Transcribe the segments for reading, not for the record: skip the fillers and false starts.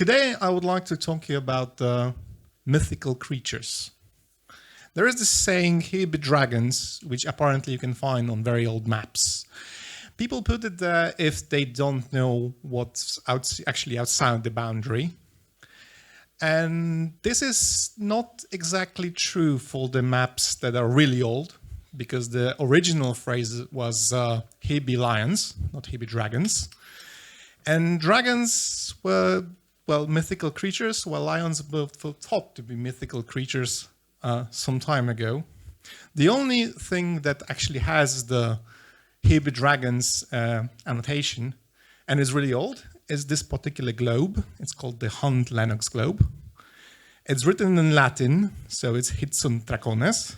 Today, I would like to talk to you about mythical creatures. There is this saying, here be dragons, which apparently you can find on very old maps. People put it there if they don't know what's actually outside the boundary. And this is not exactly true for the maps that are really old, because the original phrase was here be lions, not here be dragons. And dragons were, well, mythical creatures, while lions were thought to be mythical creatures some time ago. The only thing that actually has the here be dragons annotation, and is really old, is this particular globe. It's called the Hunt Lennox globe. It's written in Latin, so it's Hic sunt dracones.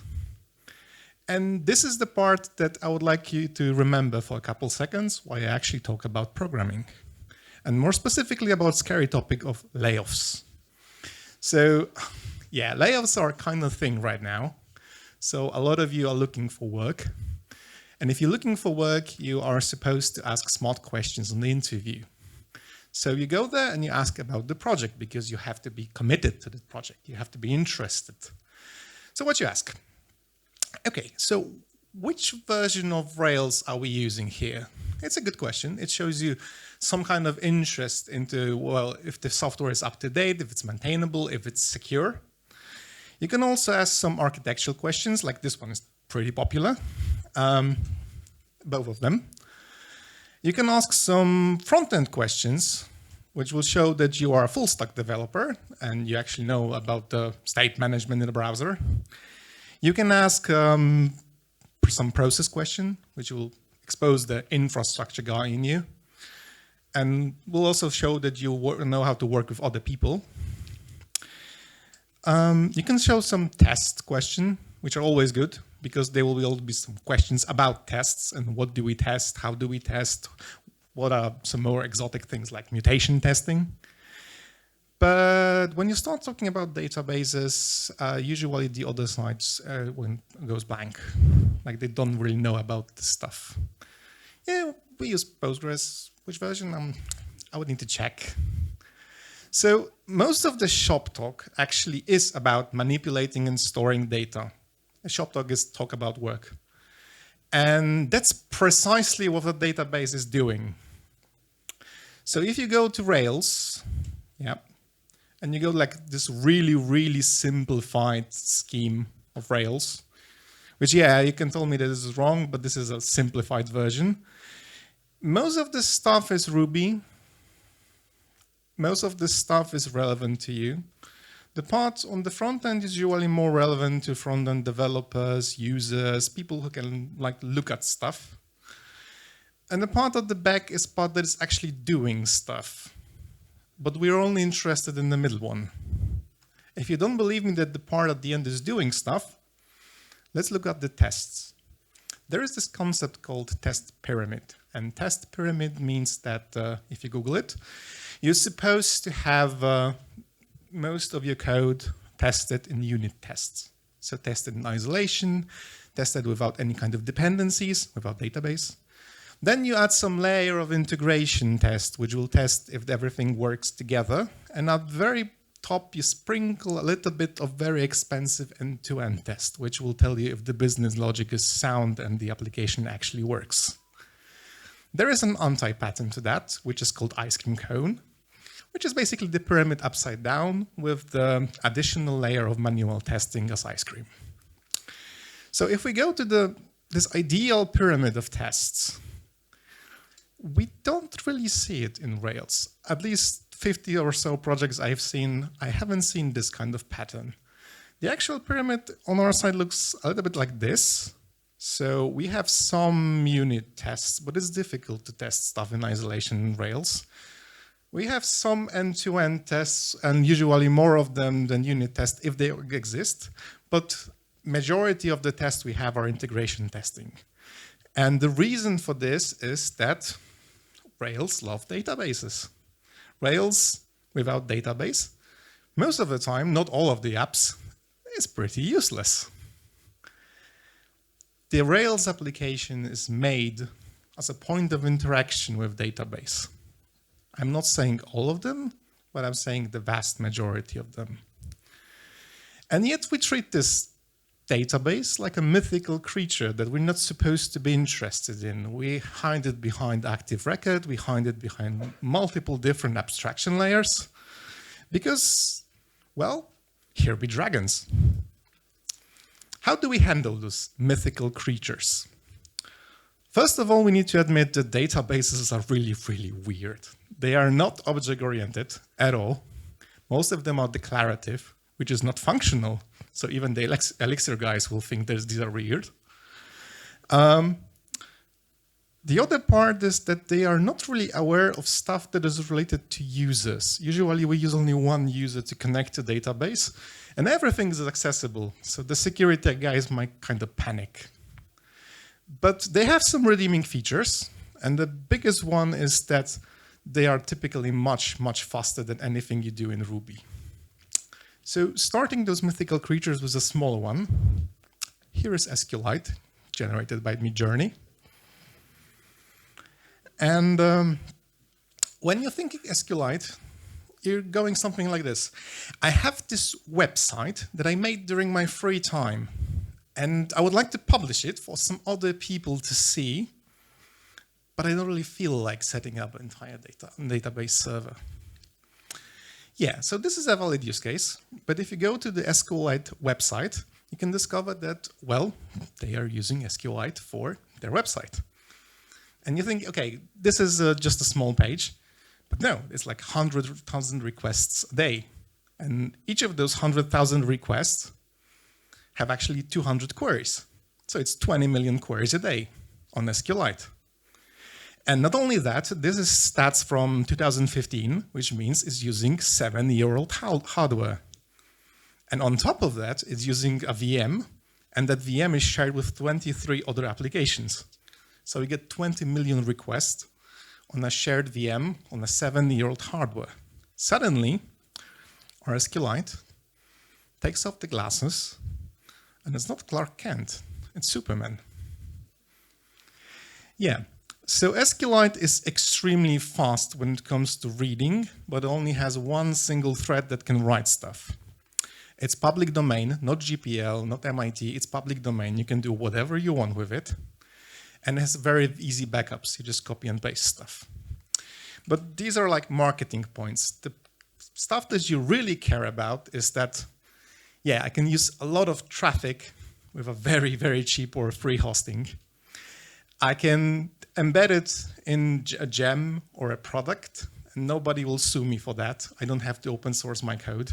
And this is the part that I would like you to remember for a couple seconds while I actually talk about programming. And more specifically about scary topic of layoffs. So yeah, layoffs are a kind of thing right now. So a lot of you are looking for work. And if you're looking for work, you are supposed to ask smart questions in the interview. So you go there and you ask about the project because you have to be committed to the project. You have to be interested. So what you ask? Okay, so which version of Rails are we using here? It's a good question. It shows you some kind of interest into, well, if the software is up to date, if it's maintainable, if it's secure. You can also ask some architectural questions, like this one is pretty popular, both of them. You can ask some front-end questions, which will show that you are a full-stack developer and you actually know about the state management in the browser. You can ask some process question, which will expose the infrastructure guy in you, and will also show that you know how to work with other people. You can show some test question, which are always good, because there will be some questions about tests and what do we test, how do we test, what are some more exotic things like mutation testing. But when you start talking about databases, usually the other side goes blank, like they don't really know about this stuff. Yeah, we use Postgres. Which version? I would need to check. So most of the shop talk actually is about manipulating and storing data. A shop talk is talk about work. And that's precisely what a database is doing. So if you go to Rails, yeah, and you go like this really, really simplified scheme of Rails, which, yeah, you can tell me that this is wrong, but this is a simplified version. Most of the stuff is Ruby. Most of the stuff is relevant to you. The part on the front end is usually more relevant to front end developers, users, people who can like look at stuff. And the part at the back is part that is actually doing stuff. But we're only interested in the middle one. If you don't believe me that the part at the end is doing stuff, let's look at the tests. There is this concept called test pyramid. And test pyramid means that, if you Google it, you're supposed to have most of your code tested in unit tests. So tested in isolation, tested without any kind of dependencies, without database. Then you add some layer of integration test, which will test if everything works together. And at the very top, you sprinkle a little bit of very expensive end-to-end test, which will tell you if the business logic is sound and the application actually works. There is an anti-pattern to that, which is called ice cream cone, which is basically the pyramid upside down with the additional layer of manual testing as ice cream. So if we go to this ideal pyramid of tests, we don't really see it in Rails. At least 50 or so projects I've seen, I haven't seen this kind of pattern. The actual pyramid on our side looks a little bit like this. So we have some unit tests, but it's difficult to test stuff in isolation in Rails. We have some end-to-end tests, and usually more of them than unit tests if they exist. But majority of the tests we have are integration testing. And the reason for this is that Rails love databases. Rails without database, most of the time, not all of the apps, is pretty useless. The Rails application is made as a point of interaction with database. I'm not saying all of them, but I'm saying the vast majority of them. And yet we treat this database like a mythical creature that we're not supposed to be interested in. We hide it behind active record, we hide it behind multiple different abstraction layers, because, well, here be dragons. How do we handle those mythical creatures? First of all, we need to admit that databases are really, really weird. They are not object-oriented at all. Most of them are declarative, which is not functional. So even the Elixir guys will think that these are weird. The other part is that they are not really aware of stuff that is related to users. Usually we use only one user to connect to database, and everything is accessible. So the security guys might kind of panic. But they have some redeeming features, and the biggest one is that they are typically much, much faster than anything you do in Ruby. So starting those mythical creatures with a small one, here is SQLite, generated by Midjourney. And when you're thinking SQLite, you're going something like this. I have this website that I made during my free time, and I would like to publish it for some other people to see, but I don't really feel like setting up an entire database server. Yeah, so this is a valid use case, but if you go to the SQLite website, you can discover that, well, they are using SQLite for their website. And you think, okay, this is just a small page, but no, it's like 100,000 requests a day. And each of those 100,000 requests have actually 200 queries. So it's 20 million queries a day on SQLite. And not only that, this is stats from 2015, which means it's using 7-year-old hardware. And on top of that, it's using a VM, and that VM is shared with 23 other applications. So we get 20 million requests on a shared VM on a 7-year-old hardware. Suddenly, our SQLite takes off the glasses, and it's not Clark Kent, it's Superman. Yeah. So SQLite is extremely fast when it comes to reading, but only has one single thread that can write stuff. It's public domain, not GPL, not MIT, it's public domain. You can do whatever you want with it. And it has very easy backups. You just copy and paste stuff. But these are like marketing points. The stuff that you really care about is that, yeah, I can use a lot of traffic with a very, very cheap or free hosting. I can embed it in a gem or a product, and nobody will sue me for that. I don't have to open source my code.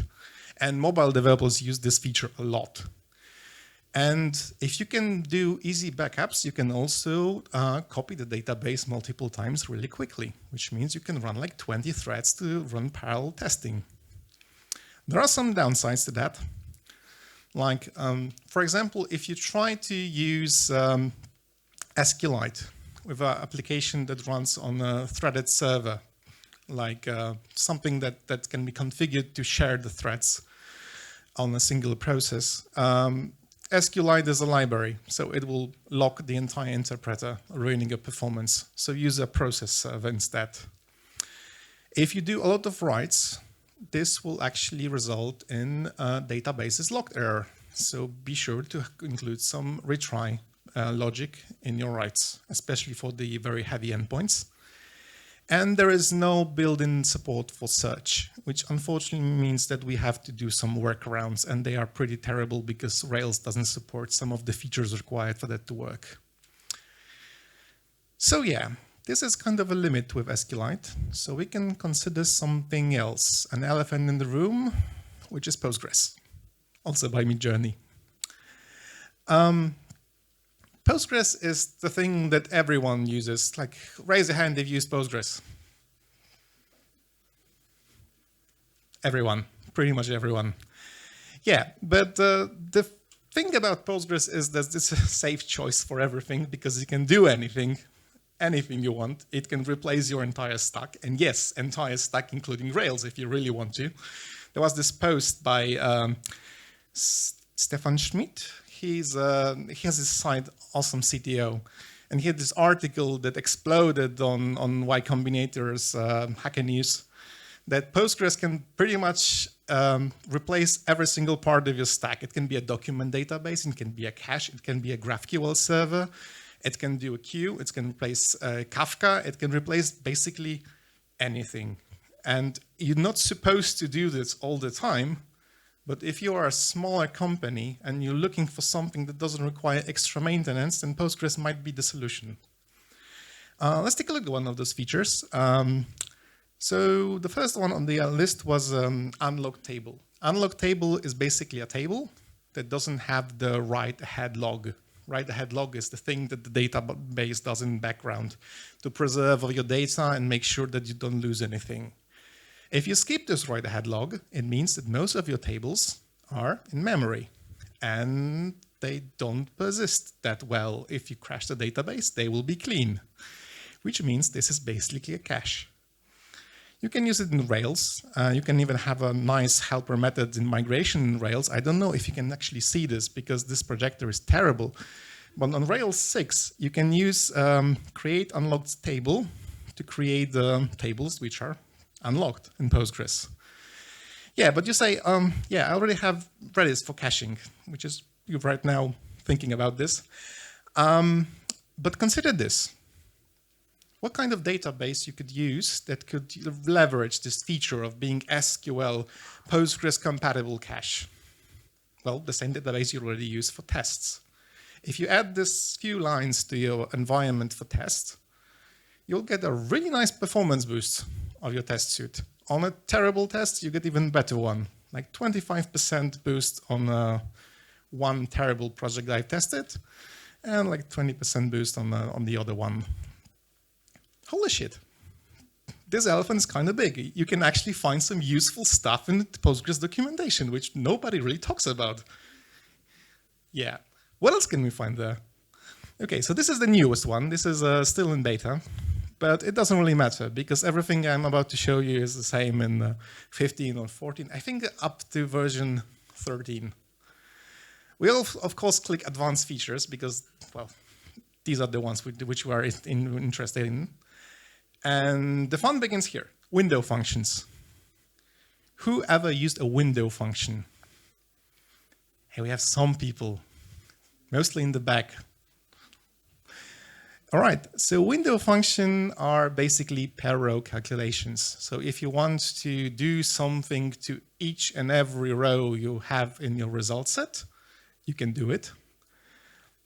And mobile developers use this feature a lot. And if you can do easy backups, you can also copy the database multiple times really quickly, which means you can run like 20 threads to run parallel testing. There are some downsides to that. Like, for example, if you try to use SQLite with an application that runs on a threaded server, like something that can be configured to share the threads on a single process. SQLite is a library, so it will lock the entire interpreter, ruining your performance. So use a process server instead. If you do a lot of writes, this will actually result in databases locked error. So be sure to include some retry logic in your writes, especially for the very heavy endpoints. And there is no built-in support for search, which unfortunately means that we have to do some workarounds, and they are pretty terrible because Rails doesn't support some of the features required for that to work. So yeah, this is kind of a limit with SQLite. So we can consider something else, an elephant in the room, which is Postgres, also by Midjourney. Postgres is the thing that everyone uses. Like, raise a hand if you use Postgres. Everyone, pretty much everyone. Yeah, but the thing about Postgres is that it's a safe choice for everything because you can do anything you want. It can replace your entire stack. And yes, entire stack, including Rails, if you really want to. There was this post by Stefan Schmidt. He has this site, Awesome CTO, and he had this article that exploded on Y Combinator's Hacker News, that Postgres can pretty much replace every single part of your stack. It can be a document database, it can be a cache, it can be a GraphQL server, it can do a queue, it can replace Kafka, it can replace basically anything. And you're not supposed to do this all the time, but if you are a smaller company and you're looking for something that doesn't require extra maintenance, then Postgres might be the solution. Let's take a look at one of those features. So the first one on the list was unlocked table. Unlocked table is basically a table that doesn't have the write-ahead log. Write-ahead log is the thing that the database does in the background to preserve all your data and make sure that you don't lose anything. If you skip this write-ahead log, it means that most of your tables are in memory and they don't persist that well. If you crash the database, they will be clean, which means this is basically a cache. You can use it in Rails. You can even have a nice helper method in migration in Rails. I don't know if you can actually see this because this projector is terrible. But on Rails 6, you can use create unlocked table to create tables which are unlocked in Postgres. Yeah, but you say, yeah, I already have Redis for caching, which is you're right now thinking about this. But consider this. What kind of database you could use that could leverage this feature of being SQL Postgres compatible cache? Well, the same database you already use for tests. If you add this few lines to your environment for tests, you'll get a really nice performance boost of your test suite. On a terrible test, you get even better one, like 25% boost on one terrible project I've tested, and like 20% boost on the other one. Holy shit, this elephant is kind of big. You can actually find some useful stuff in the Postgres documentation, which nobody really talks about. Yeah, what else can we find there? Okay, so this is the newest one. This is still in beta, but it doesn't really matter because everything I'm about to show you is the same in 15 or 14, I think up to version 13. We'll, of course, click advanced features because, well, these are the ones which we are interested in. And the fun begins here, window functions. Who ever used a window function? Hey, we have some people, mostly in the back. All right, so window functions are basically per row calculations. So if you want to do something to each and every row you have in your result set, you can do it.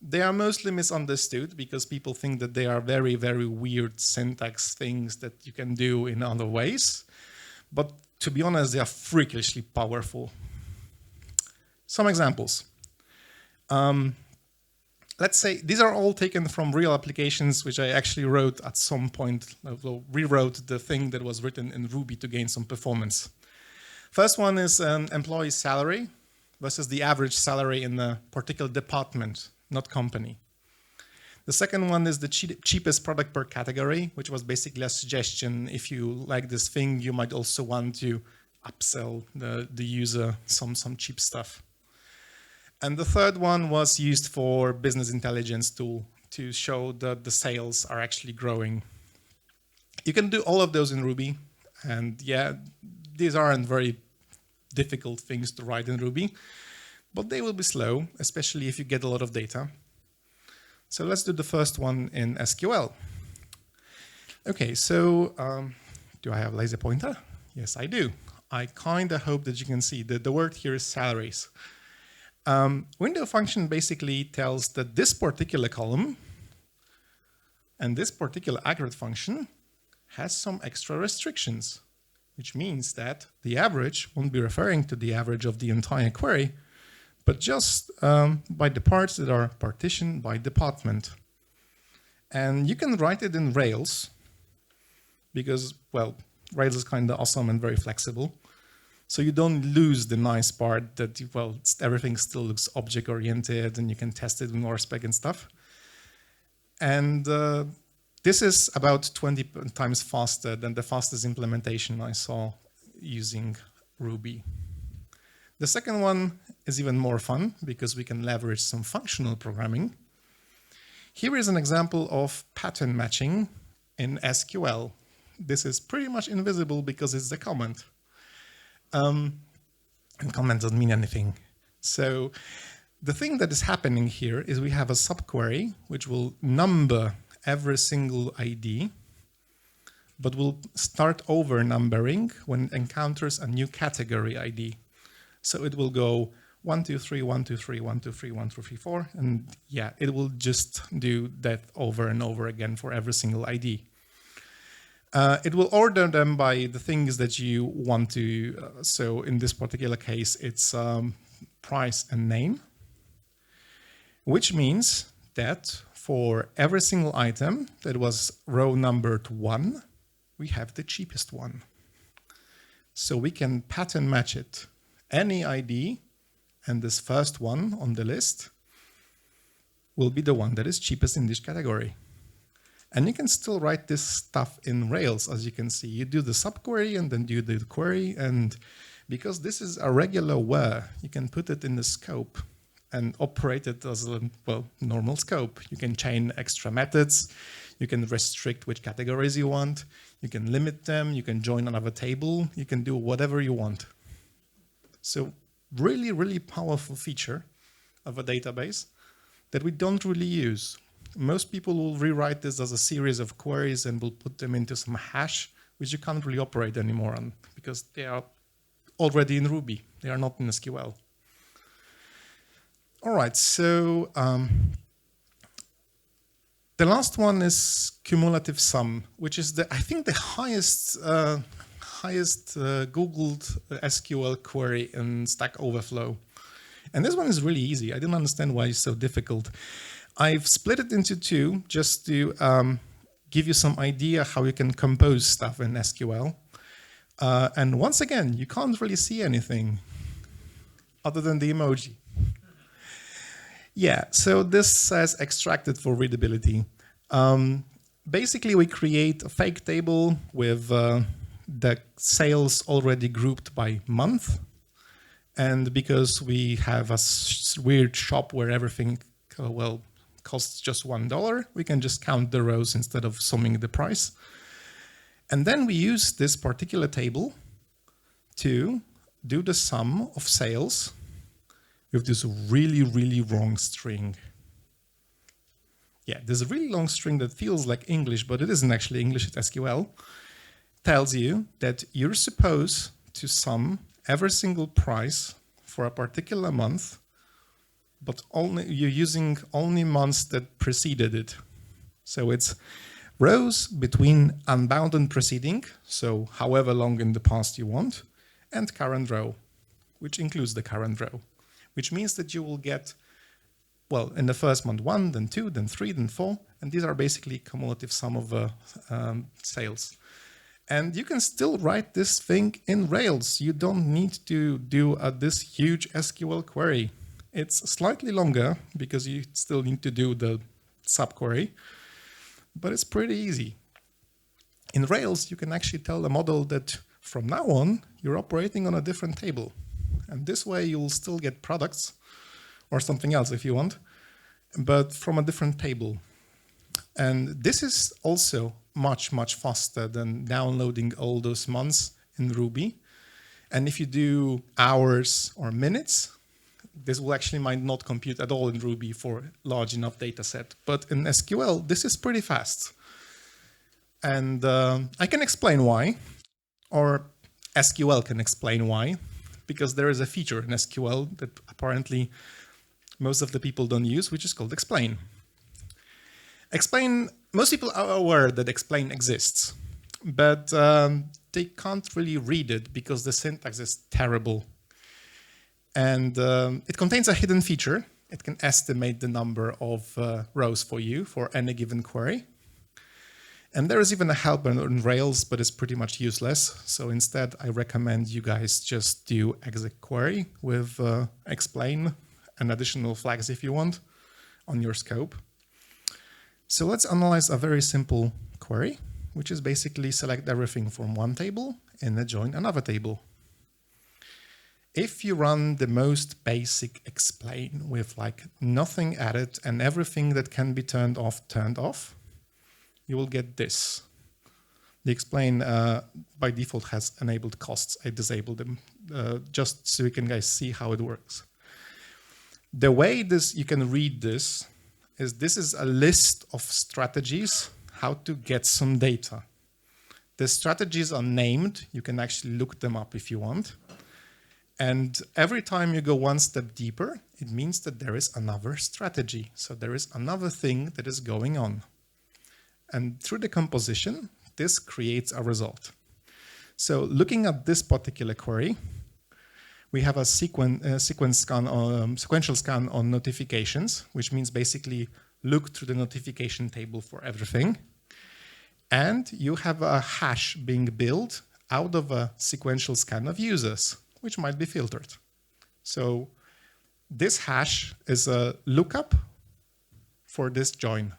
They are mostly misunderstood because people think that they are very, very weird syntax things that you can do in other ways. But to be honest, they are freakishly powerful. Some examples. Let's say these are all taken from real applications, which I actually wrote at some point, rewrote the thing that was written in Ruby to gain some performance. First one is an employee salary versus the average salary in a particular department, not company. The second one is the cheapest product per category, which was basically a suggestion. If you like this thing, you might also want to upsell the user some cheap stuff. And the third one was used for business intelligence tool to show that the sales are actually growing. You can do all of those in Ruby. And yeah, these aren't very difficult things to write in Ruby, but they will be slow, especially if you get a lot of data. So let's do the first one in SQL. Okay, so do I have a laser pointer? Yes, I do. I kind of hope that you can see that the word here is salaries. Window function basically tells that this particular column and this particular aggregate function has some extra restrictions, which means that the average won't be referring to the average of the entire query, but just by the parts that are partitioned by department. And you can write it in Rails because, well, Rails is kind of awesome and very flexible. So you don't lose the nice part that, well, everything still looks object-oriented and you can test it with more spec and stuff. And this is about 20 times faster than the fastest implementation I saw using Ruby. The second one is even more fun because we can leverage some functional programming. Here is an example of pattern matching in SQL. this is pretty much invisible because it's a comment. And comment doesn't mean anything. So the thing that is happening here is we have a subquery which will number every single ID, but will start over numbering when it encounters a new category ID. So it will go 1, 2, 3, 1, 2, 3, 1, 2, 3, 1, 2, 3, 4. And yeah, it will just do that over and over again for every single ID. It will order them by the things that you want to. So in this particular case, it's price and name, which means that for every single item that was row numbered 1, we have the cheapest one. So we can pattern match it. Any ID and this first one on the list will be the one that is cheapest in this category. And you can still write this stuff in Rails, as you can see. You do the subquery and then you do the query. And because this is a regular where, you can put it in the scope and operate it as a, well, normal scope. You can chain extra methods. You can restrict which categories you want. You can limit them. You can join another table. You can do whatever you want. So really, really powerful feature of a database that we don't really use. Most people will rewrite this as a series of queries and will put them into some hash, which you can't really operate anymore on because they are already in Ruby. They are not in SQL. All right, so the last one is cumulative sum, which is I think the highest Googled SQL query in Stack Overflow. And this one is really easy. I didn't understand why it's so difficult. I've split it into two just to give you some idea how you can compose stuff in SQL. And once again, you can't really see anything other than the emoji. Yeah, so this says extracted for readability. Basically, we create a fake table with the sales already grouped by month. And because we have a weird shop where everything, well, costs just $1, we can just count the rows instead of summing the price. And then we use this particular table to do the sum of sales with this really, really long string. Yeah, there's a really long string that feels like English, but it isn't actually English, it's SQL. Tells you that you're supposed to sum every single price for a particular month, but you're using only months that preceded it. So it's rows between unbound and preceding, so however long in the past you want, and current row, which includes the current row, which means that you will get, well, in the first month 1, then 2, then 3, then 4, and these are basically cumulative sum of sales. And you can still write this thing in Rails. You don't need to do this huge SQL query. It's slightly longer because you still need to do the subquery, but it's pretty easy. In Rails, you can actually tell the model that from now on, you're operating on a different table. And this way, you'll still get products or something else if you want, but from a different table. And this is also much, much faster than downloading all those months in Ruby. And if you do hours or minutes, this will actually might not compute at all in Ruby for large enough data set. But in SQL, this is pretty fast. And I can explain why, or SQL can explain why, because there is a feature in SQL that apparently most of the people don't use, which is called explain. Explain, most people are aware that explain exists, but they can't really read it because the syntax is terrible. And it contains a hidden feature. It can estimate the number of rows for you for any given query. And there is even a helper in Rails, but it's pretty much useless. So instead, I recommend you guys just do exec query with explain and additional flags if you want on your scope. So let's analyze a very simple query, which is basically select everything from one table and then join another table. If you run the most basic explain with like nothing added and everything that can be turned off, you will get this. The explain by default has enabled costs. I disabled them just so you can guys see how it works. The way you can read this is a list of strategies how to get some data. The strategies are named. You can actually look them up if you want. And every time you go one step deeper, it means that there is another strategy. So there is another thing that is going on. And through the composition, this creates a result. So looking at this particular query, we have a sequential scan on notifications, which means basically look through the notification table for everything. And you have a hash being built out of a sequential scan of users, which might be filtered. So this hash is a lookup for this join.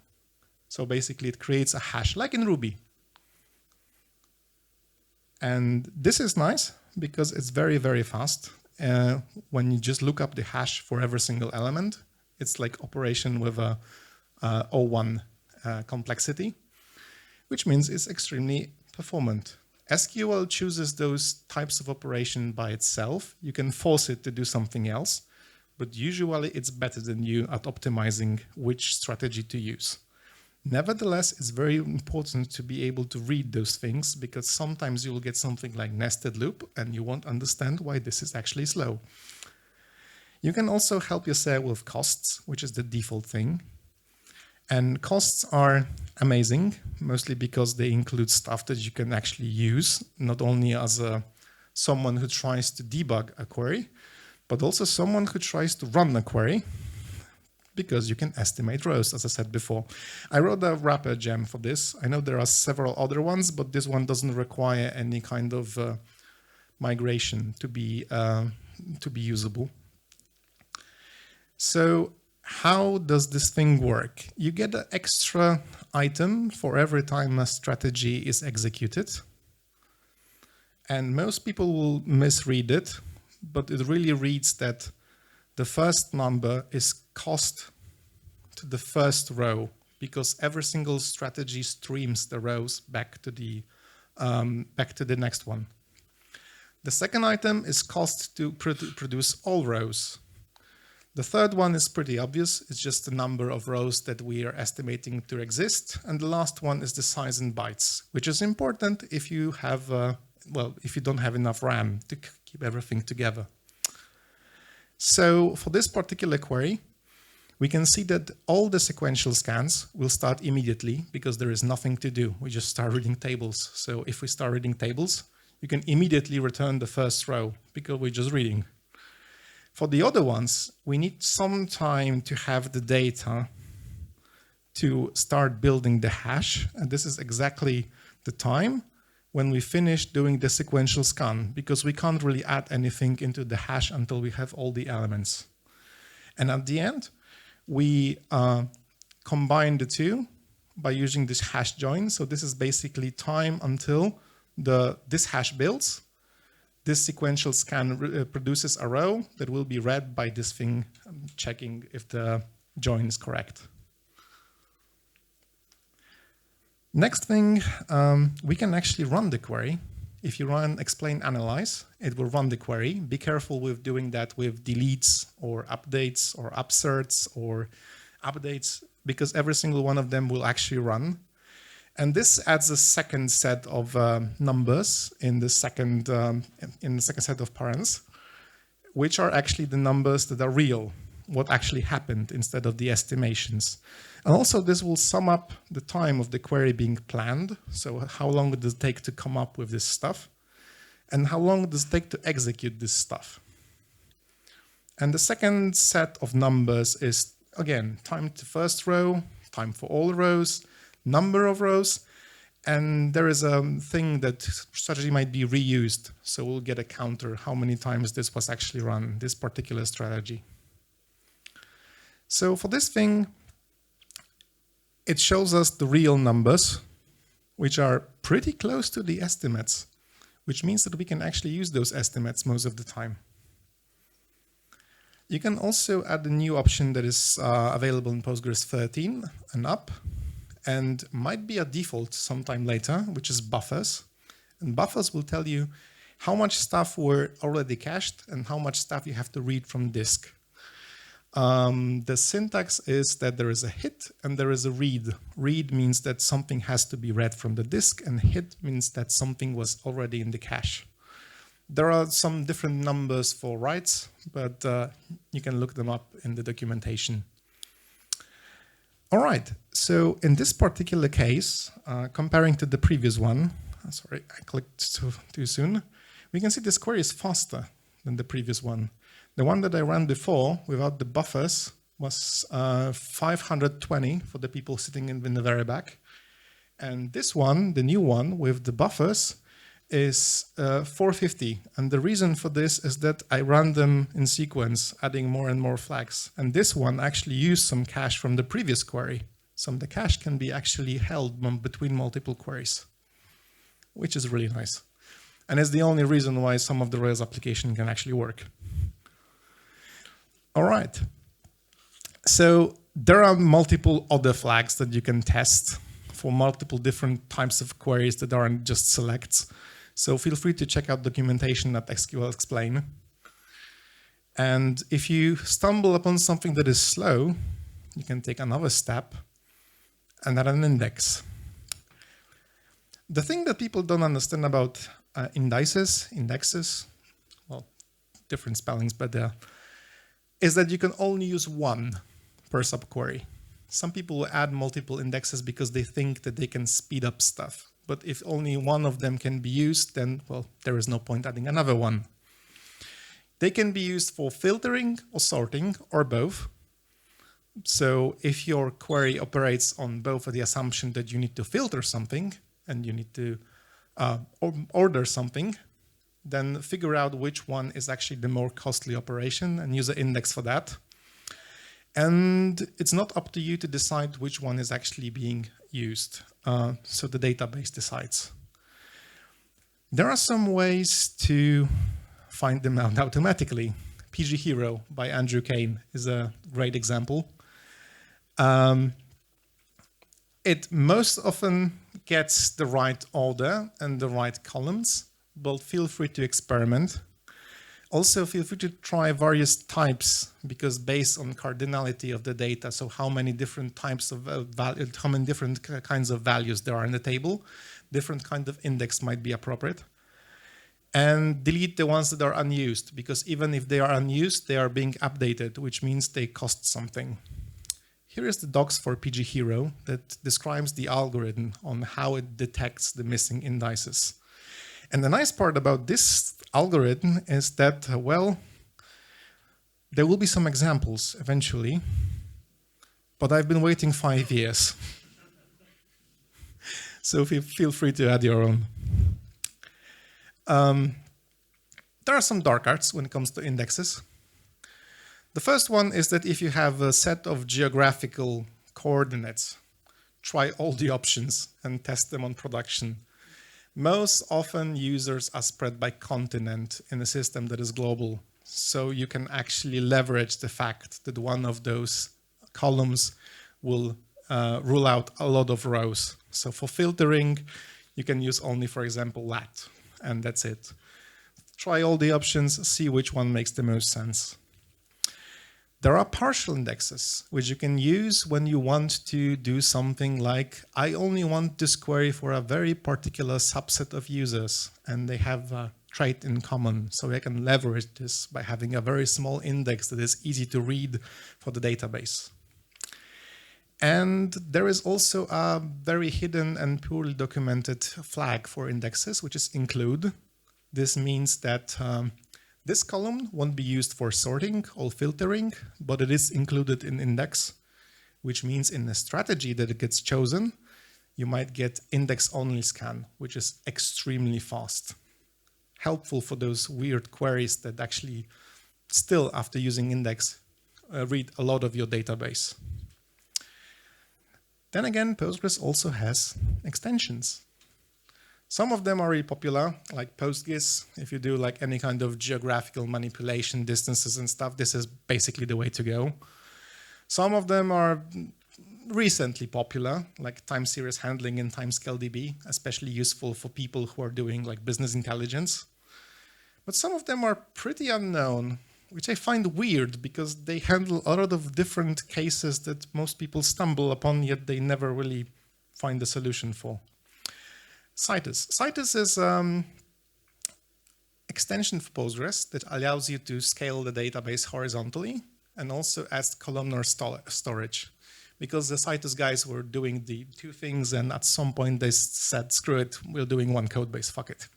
So basically it creates a hash like in Ruby. And this is nice because it's very, very fast. When you just look up the hash for every single element, it's like operation with a O1 complexity, which means it's extremely performant. SQL chooses those types of operation by itself. You can force it to do something else, but usually it's better than you at optimizing which strategy to use. Nevertheless, it's very important to be able to read those things because sometimes you will get something like nested loop and you won't understand why this is actually slow. You can also help yourself with costs, which is the default thing. And costs are amazing, mostly because they include stuff that you can actually use, not only as someone who tries to debug a query, but also someone who tries to run a query, because you can estimate rows, as I said before. I wrote a wrapper gem for this. I know there are several other ones, but this one doesn't require any kind of migration to be usable. So how does this thing work? You get an extra item for every time a strategy is executed. And most people will misread it, but it really reads that the first number is cost to the first row because every single strategy streams the rows back to the next one. The second item is cost to produce all rows. The third one is pretty obvious. It's just the number of rows that we are estimating to exist. And the last one is the size in bytes, which is important if you have, if you don't have enough RAM to keep everything together. So for this particular query, we can see that all the sequential scans will start immediately because there is nothing to do. We just start reading tables. So if we start reading tables, you can immediately return the first row because we're just reading. For the other ones, we need some time to have the data to start building the hash. And this is exactly the time when we finish doing the sequential scan, because we can't really add anything into the hash until we have all the elements. And at the end, we combine the two by using this hash join. So this is basically time until this hash builds. This sequential scan produces a row that will be read by this thing checking if the join is correct. Next thing, we can actually run the query. If you run explain analyze, it will run the query. Be careful with doing that with deletes or updates or upserts or updates, because every single one of them will actually run. And this adds a second set of numbers in the second set of parens, which are actually the numbers that are real, what actually happened instead of the estimations. And also this will sum up the time of the query being planned. So how long does it take to come up with this stuff? And how long does it take to execute this stuff? And the second set of numbers is, again, time to first row, time for all rows, number of rows, and there is a thing that strategy might be reused. So we'll get a counter how many times this was actually run, this particular strategy. So for this thing, it shows us the real numbers, which are pretty close to the estimates, which means that we can actually use those estimates most of the time. You can also add a new option that is available in Postgres 13 and up. and might be a default sometime later, which is buffers. And buffers will tell you how much stuff were already cached and how much stuff you have to read from disk. The syntax is that there is a hit and there is a read. Read means that something has to be read from the disk, and hit means that something was already in the cache. There are some different numbers for writes, but you can look them up in the documentation. All right, so in this particular case, comparing to the previous one, sorry, I clicked too soon, we can see this query is faster than the previous one. The one that I ran before without the buffers was 520 for the people sitting in the very back. And this one, the new one with the buffers, is 450. And the reason for this is that I ran them in sequence, adding more and more flags. And this one actually used some cache from the previous query. So the cache can be actually held between multiple queries, which is really nice. And it's the only reason why some of the Rails application can actually work. All right. So there are multiple other flags that you can test for multiple different types of queries that aren't just selects. So feel free to check out documentation at SQL Explain. And if you stumble upon something that is slow, you can take another step and add an index. The thing that people don't understand about indexes, well, different spellings, but is that you can only use one per subquery. Some people will add multiple indexes because they think that they can speed up stuff. But if only one of them can be used, then, well, there is no point adding another one. They can be used for filtering or sorting or both. So if your query operates on both of the assumption that you need to filter something and you need to order something, then figure out which one is actually the more costly operation and use an index for that. And it's not up to you to decide which one is actually being used. So the database decides. There are some ways to find them out automatically. PG Hero by Andrew Kane is a great example. It most often gets the right order and the right columns, but feel free to experiment. Also, feel free to try various types, because based on cardinality of the data, so how many different types of how many different kinds of values there are in the table, different kind of index might be appropriate. And delete the ones that are unused, because even if they are unused, they are being updated, which means they cost something. Here is the docs for PG Hero that describes the algorithm on how it detects the missing indices. And the nice part about this algorithm is that, well, there will be some examples eventually, but I've been waiting 5 years. So feel free to add your own. There are some dark arts when it comes to indexes. The first one is that if you have a set of geographical coordinates, try all the options and test them on production. Most often users are spread by continent in a system that is global. So you can actually leverage the fact that one of those columns will rule out a lot of rows. So for filtering, you can use only, for example, lat, and that's it. Try all the options, see which one makes the most sense. There are partial indexes, which you can use when you want to do something like, I only want this query for a very particular subset of users, and they have a trait in common. So I can leverage this by having a very small index that is easy to read for the database. And there is also a very hidden and poorly documented flag for indexes, which is include. This means that this column won't be used for sorting or filtering, but it is included in index, which means in the strategy that it gets chosen, you might get index-only scan, which is extremely fast. Helpful for those weird queries that actually still, after using index, read a lot of your database. Then again, Postgres also has extensions. Some of them are really popular, like PostGIS. If you do like any kind of geographical manipulation, distances and stuff, this is basically the way to go. Some of them are recently popular, like time series handling in TimescaleDB, especially useful for people who are doing like business intelligence. But some of them are pretty unknown, which I find weird because they handle a lot of different cases that most people stumble upon, yet they never really find a solution for. Citus. Citus is extension for Postgres that allows you to scale the database horizontally and also adds columnar storage. Because the Citus guys were doing the two things, and at some point they said, screw it, we're doing one code base, fuck it.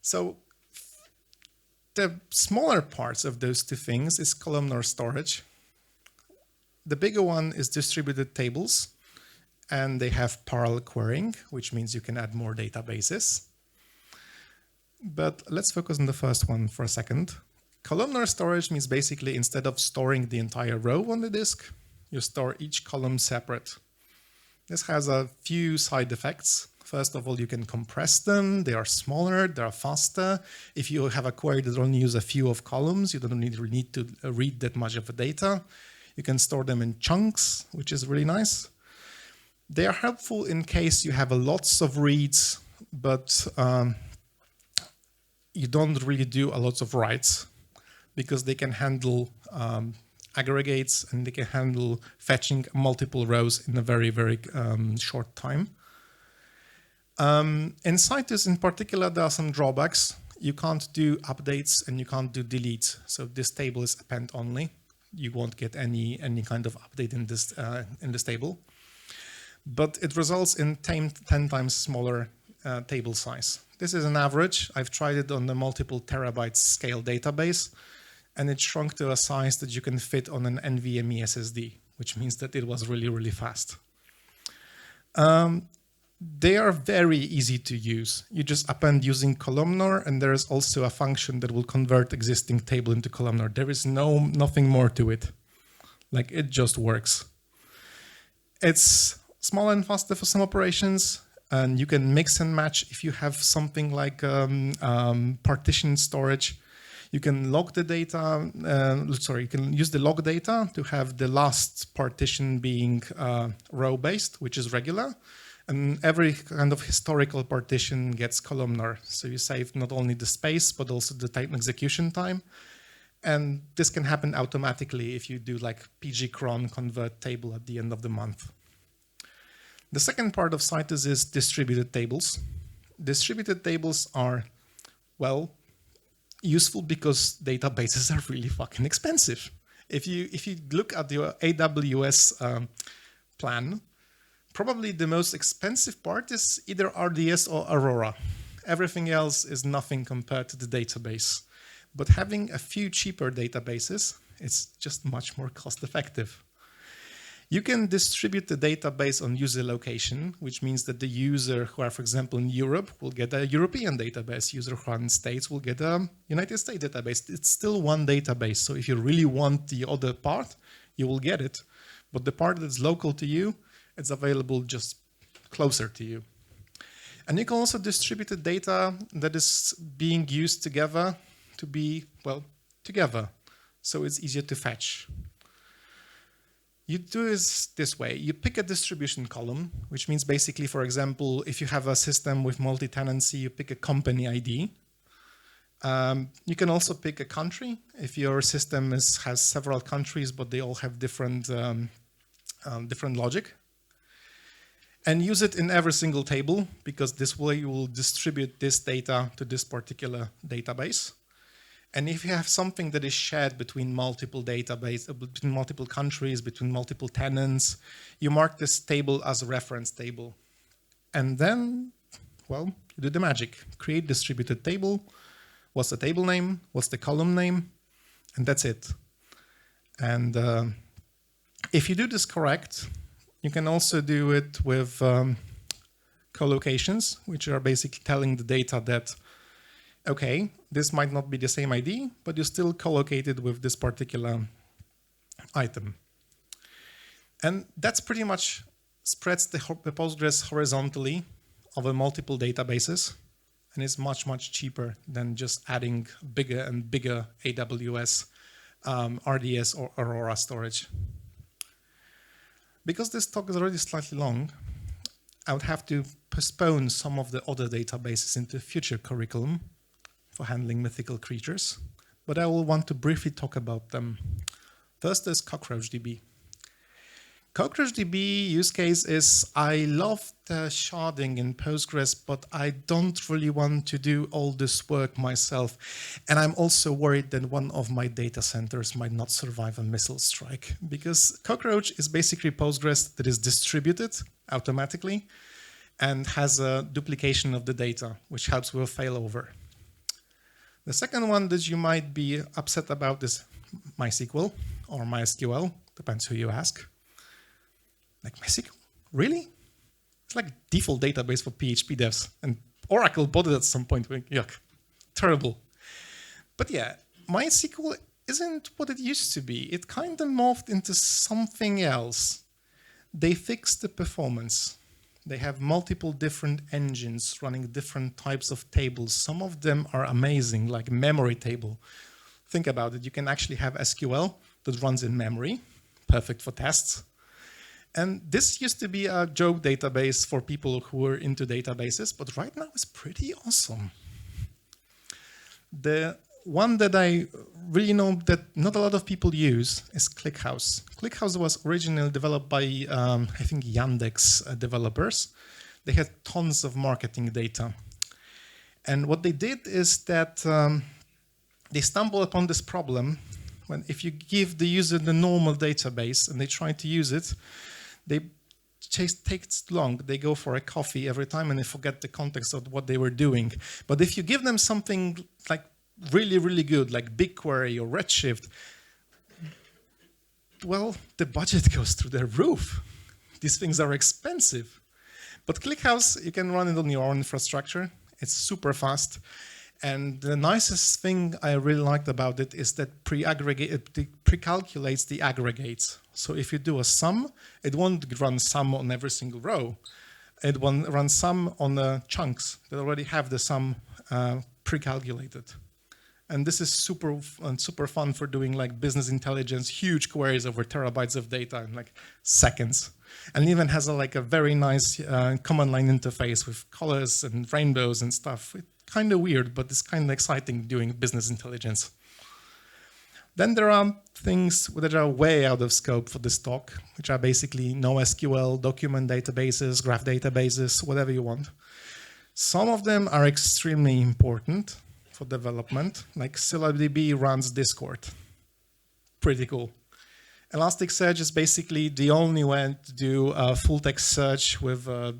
So the smaller parts of those two things is columnar storage. The bigger one is distributed tables, and they have parallel querying, which means you can add more databases. But let's focus on the first one for a second. Columnar storage means basically instead of storing the entire row on the disk, you store each column separate. This has a few side effects. First of all, you can compress them. They are smaller, they are faster. If you have a query that only uses a few of columns, you don't need to read that much of the data. You can store them in chunks, which is really nice. They are helpful in case you have lots of reads, but you don't really do a lot of writes because they can handle aggregates and they can handle fetching multiple rows in a very, very short time. In Citus in particular, there are some drawbacks. You can't do updates and you can't do deletes. So this table is append only. You won't get any kind of update in this table. But it results in 10 times smaller table size. This is an average. I've tried it on the multiple terabytes scale database, and it shrunk to a size that you can fit on an NVMe SSD, which means that it was really, really fast. They are very easy to use. You just append using columnar, and there is also a function that will convert existing table into columnar. There is nothing more to it. Like, it just works. It's small and faster for some operations, and you can mix and match if you have something like partition storage. You can log the data, you can use the log data to have the last partition being row-based, which is regular. And every kind of historical partition gets columnar. So you save not only the space, but also the time execution time. And this can happen automatically if you do like pgcron convert table at the end of the month. The second part of Citus is distributed tables. Distributed tables are, well, useful because databases are really fucking expensive. If you look at your AWS plan, probably the most expensive part is either RDS or Aurora. Everything else is nothing compared to the database. But having a few cheaper databases, it's just much more cost effective. You can distribute the database on user location, which means that the user who are, for example, in Europe will get a European database. User who are in the States will get a United States database. It's still one database. So if you really want the other part, you will get it. But the part that's local to you, it's available just closer to you. And you can also distribute the data that is being used together to be, well, together. So it's easier to fetch. You do this way. You pick a distribution column, which means basically, for example, if you have a system with multi-tenancy, you pick a company ID. You can also pick a country. If your system has several countries, but they all have different logic. And use it in every single table, because this way you will distribute this data to this particular database. And if you have something that is shared between multiple databases, between multiple countries, between multiple tenants, you mark this table as a reference table. And then, well, you do the magic. Create distributed table. What's the table name? What's the column name? And that's it. And if you do this correct, you can also do it with collocations, which are basically telling the data that, okay, this might not be the same ID, but you still collocate it with this particular item. And that's pretty much spreads the Postgres horizontally over multiple databases. And it's much, much cheaper than just adding bigger and bigger AWS, RDS or Aurora storage. Because this talk is already slightly long, I would have to postpone some of the other databases into future curriculum for handling mythical creatures, but I will want to briefly talk about them. First is CockroachDB. CockroachDB use case is, I love the sharding in Postgres, but I don't really want to do all this work myself. And I'm also worried that one of my data centers might not survive a missile strike, because Cockroach is basically Postgres that is distributed automatically and has a duplication of the data, which helps with failover. The second one that you might be upset about is MySQL or MySQL, depends who you ask. Like MySQL? Really? It's like a default database for PHP devs. And Oracle bought it at some point. Yuck. Terrible. But yeah, MySQL isn't what it used to be. It kind of morphed into something else. They fixed the performance. They have multiple different engines running different types of tables. Some of them are amazing, like memory table. Think about it. You can actually have SQL that runs in memory, perfect for tests. And this used to be a joke database for people who were into databases, but right now it's pretty awesome. The one that I really know that not a lot of people use is Clickhouse. Clickhouse was originally developed by, I think, Yandex developers. They had tons of marketing data. And what they did is that they stumbled upon this problem when if you give the user the normal database and they try to use it, they takes long. They go for a coffee every time and they forget the context of what they were doing. But if you give them something like really, really good, like BigQuery or Redshift, well, the budget goes through the roof. These things are expensive. But ClickHouse, you can run it on your own infrastructure. It's super fast. And the nicest thing I really liked about it is that it pre-calculates the aggregates. So if you do a sum, it won't run sum on every single row. It won't run sum on the chunks that already have the sum pre-calculated. And this is super fun for doing like business intelligence, huge queries over terabytes of data in like seconds. And even has a very nice command line interface with colors and rainbows and stuff. It's kind of weird, but it's kind of exciting doing business intelligence. Then there are things that are way out of scope for this talk, which are basically NoSQL, document databases, graph databases, whatever you want. Some of them are extremely important for development, like ScyllaDB runs Discord. Pretty cool. Elasticsearch is basically the only way to do a full text search with a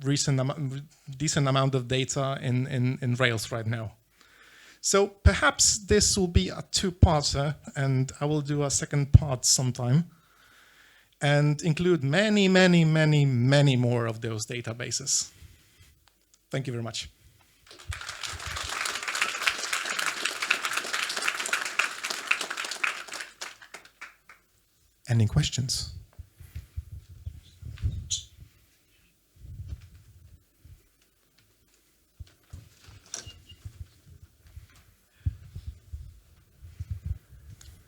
decent amount of data in Rails right now. So perhaps this will be a two-parter, and I will do a second part sometime and include many, many, many, many more of those databases. Thank you very much. Any questions?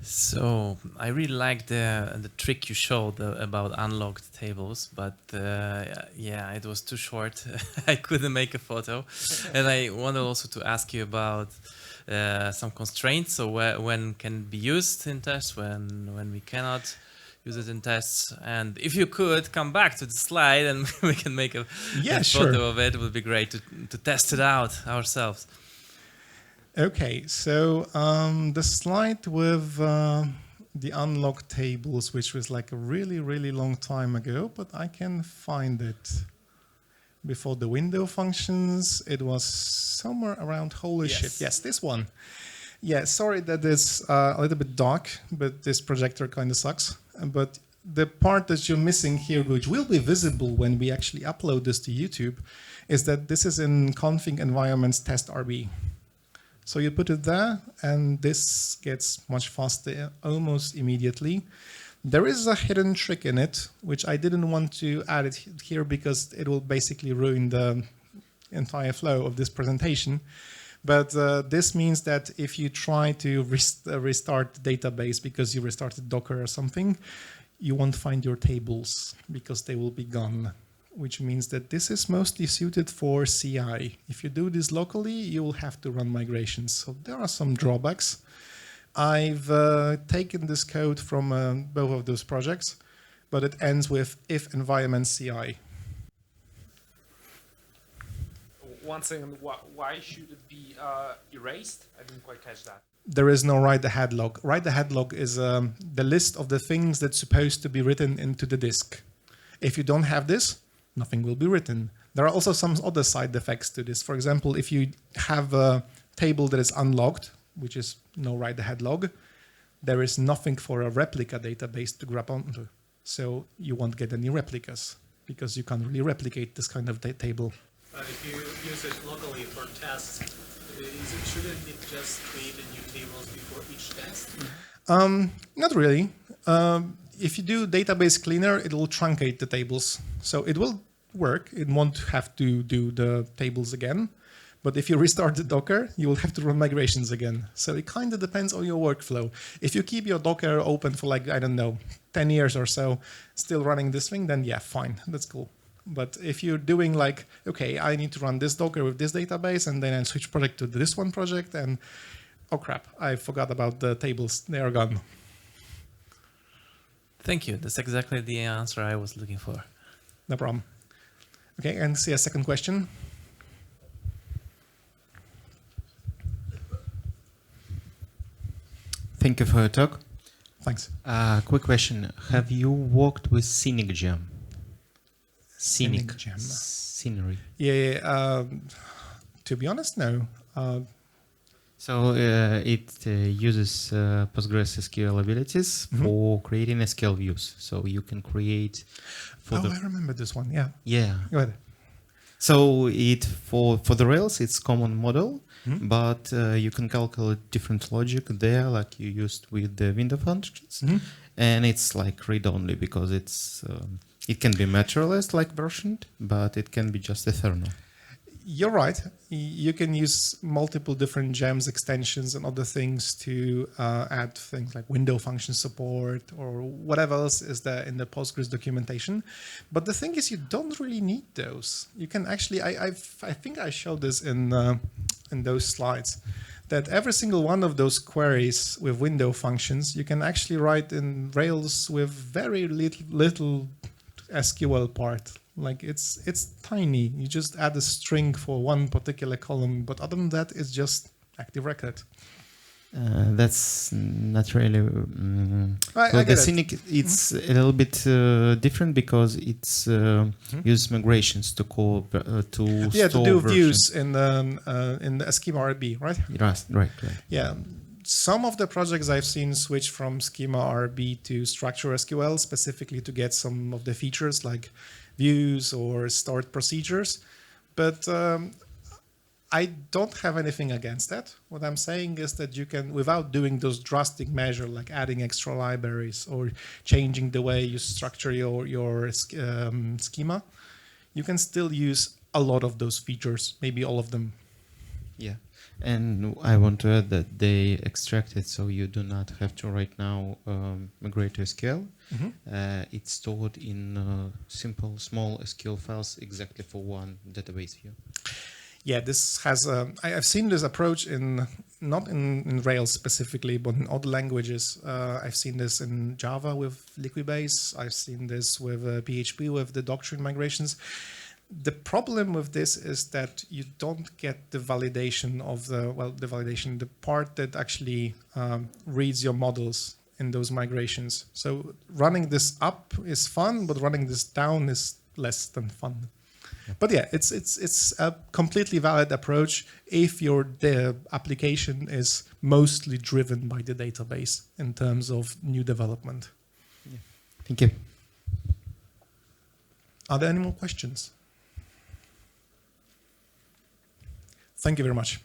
So I really like the trick you showed about unlocked tables, but yeah, it was too short. I couldn't make a photo. And I wanted also to ask you about some constraints. So when can be used in tests, when we cannot use it in tests, and if you could come back to the slide and we can make a photo of it, would be great to test it out ourselves. Okay, so the slide with the unlocked tables, which was like a really, really long time ago, but I can find it. Before the window functions, it was somewhere around holy shit. Yes, this one. Yeah, sorry that it's a little bit dark, but this projector kind of sucks. But the part that you're missing here, which will be visible when we actually upload this to YouTube, is that this is in config environments test RB. So you put it there, and this gets much faster almost immediately. There is a hidden trick in it, which I didn't want to add it here because it will basically ruin the entire flow of this presentation. But this means that if you try to restart the database because you restarted Docker or something, you won't find your tables because they will be gone, which means that this is mostly suited for CI. If you do this locally, you will have to run migrations. So there are some drawbacks. I've taken this code from both of those projects, but it ends with if environment CI. One second, why should it be erased? I didn't quite catch that. There is no write ahead log. Write ahead log is the list of the things that's supposed to be written into the disk. If you don't have this, nothing will be written. There are also some other side effects to this. For example, if you have a table that is unlogged, which is no write ahead log, there is nothing for a replica database to grab onto. So you won't get any replicas because you can't really replicate this kind of table. But if you use it locally for tests, shouldn't it just create a new tables before each test? Not really. If you do database cleaner, it will truncate the tables. So it will work. It won't have to do the tables again. But if you restart the Docker, you will have to run migrations again. So it kind of depends on your workflow. If you keep your Docker open for like, I don't know, 10 years or so, still running this thing, then yeah, fine, that's cool. But if you're doing like, okay, I need to run this Docker with this database, and then I switch project to this one project, and oh crap, I forgot about the tables, they are gone. Thank you. That's exactly the answer I was looking for. No problem. Okay, and see a second question. Thank you for your talk. Thanks. Quick question. Have you worked with Scenic Gem? Scenic Gem. Scenery. Yeah, to be honest, no. So it uses PostgreSQL abilities for creating SQL views. So you can create. I remember this one. Yeah. Yeah. Go ahead. So it for the Rails, it's common model, but you can calculate different logic there, like you used with the window functions, and it's like read-only because it's it can be materialized like versioned, but it can be just eternal. You're right. You can use multiple different gems, extensions, and other things to add things like window function support or whatever else is there in the Postgres documentation. But the thing is, you don't really need those. You can actually, I think I showed this in those slides, that every single one of those queries with window functions, you can actually write in Rails with very little SQL part. Like it's tiny. You just add a string for one particular column, but other than that, it's just active record. That's not really. I the Scenic, it's a little bit different because it's uses migrations to to do views in the schema RB, right? Right. Yeah. Some of the projects I've seen switch from schema RB to structure SQL specifically to get some of the features like views or stored procedures, but I don't have anything against that. What I'm saying is that you can, without doing those drastic measures like adding extra libraries or changing the way you structure your schema, you can still use a lot of those features, maybe all of them. Yeah, and I want to add that they extract it, so you do not have to right now migrate to SQL. It's stored in simple, small SQL files exactly for one database view. Yeah, this has I've seen this approach not in Rails specifically, but in other languages. I've seen this in Java with Liquibase. I've seen this with PHP with the doctrine migrations. The problem with this is that you don't get the validation of the part that actually reads your models in those migrations. So running this up is fun, but running this down is less than fun. But yeah, it's a completely valid approach if the application is mostly driven by the database in terms of new development. Yeah. Thank you. Are there any more questions? Thank you very much.